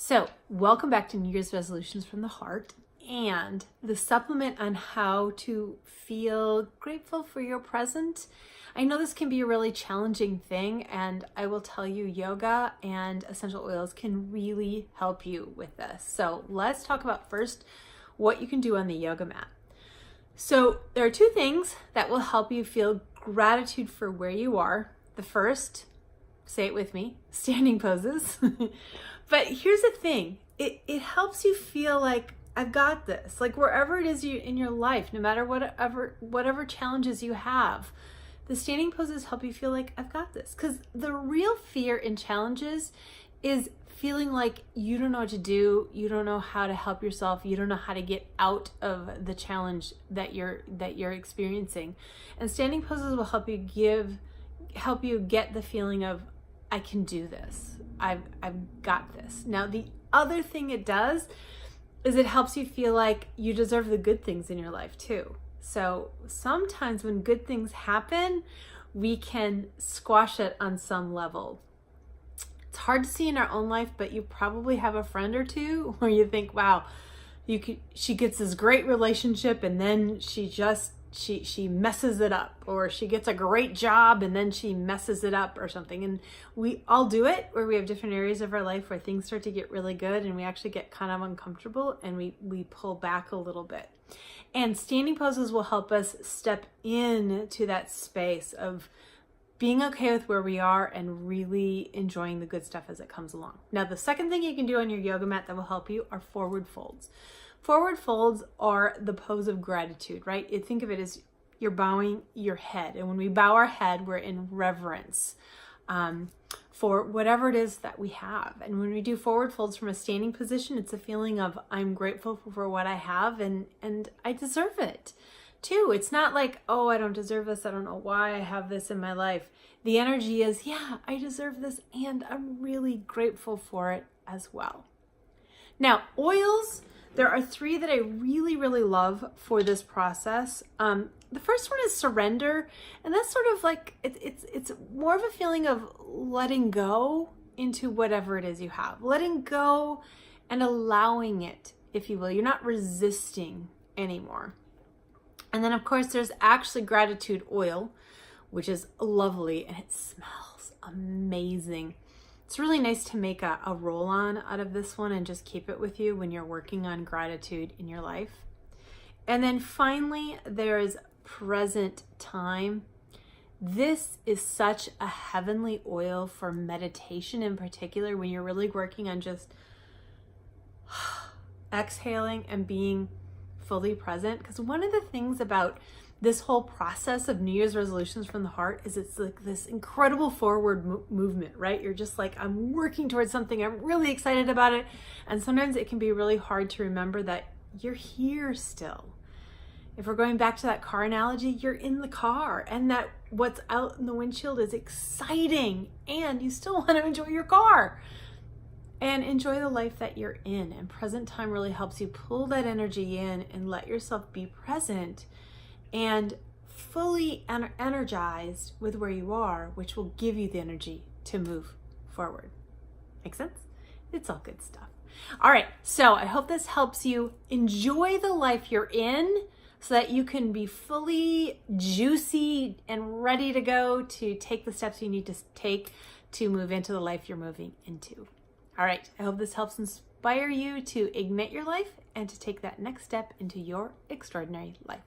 So, welcome back to New Year's Resolutions from the Heart and the supplement on how to feel grateful for your present. I know this can be a really challenging thing, and I will tell you, yoga and essential oils can really help you with this. So, let's talk about first what you can do on the yoga mat. So, there are two things that will help you feel gratitude for where you are. The first, say it with me, standing poses. But here's the thing, it helps you feel like I've got this, like wherever it is in your life, no matter whatever challenges you have, the standing poses help you feel like I've got this. Because the real fear in challenges is feeling like you don't know what to do, you don't know how to help yourself, you don't know how to get out of the challenge that you're experiencing. And standing poses will help you get the feeling of I can do this. I've got this. Now, the other thing it does is it helps you feel like you deserve the good things in your life too. So sometimes when good things happen, we can squash it on some level. It's hard to see in our own life, but you probably have a friend or two where you think, wow, she gets this great relationship and then she messes it up, or she gets a great job and then she messes it up or something. And we all do it, where we have different areas of our life where things start to get really good and we actually get kind of uncomfortable and we pull back a little bit. And standing poses will help us step into that space of being okay with where we are and really enjoying the good stuff as it comes along. Now, the second thing you can do on your yoga mat that will help you are forward folds. Forward folds are the pose of gratitude, right? Think of it as you're bowing your head. And when we bow our head, we're in reverence for whatever it is that we have. And when we do forward folds from a standing position, it's a feeling of I'm grateful for what I have and I deserve it too. It's not like, oh, I don't deserve this. I don't know why I have this in my life. The energy is, yeah, I deserve this and I'm really grateful for it as well. Now, oils. There are three that I really, really love for this process. The first one is surrender, and that's sort of like, it's more of a feeling of letting go into whatever it is you have. Letting go and allowing it, if you will. You're not resisting anymore. And then, of course, there's actually gratitude oil, which is lovely, and it smells amazing. It's really nice to make a roll-on out of this one and just keep it with you when you're working on gratitude in your life. And then finally, there's present time. This is such a heavenly oil for meditation in particular, when you're really working on just exhaling and being fully present. Because one of the things about this whole process of New Year's resolutions from the heart is it's like this incredible forward movement, right? You're just like, I'm working towards something. I'm really excited about it. And sometimes it can be really hard to remember that you're here still. If we're going back to that car analogy, you're in the car and that what's out in the windshield is exciting and you still want to enjoy your car and enjoy the life that you're in. And present time really helps you pull that energy in and let yourself be present and fully energized with where you are, which will give you the energy to move forward. Make sense? It's all good stuff. All right, so I hope this helps you enjoy the life you're in so that you can be fully juicy and ready to go to take the steps you need to take to move into the life you're moving into. All right, I hope this helps inspire you to ignite your life and to take that next step into your extraordinary life.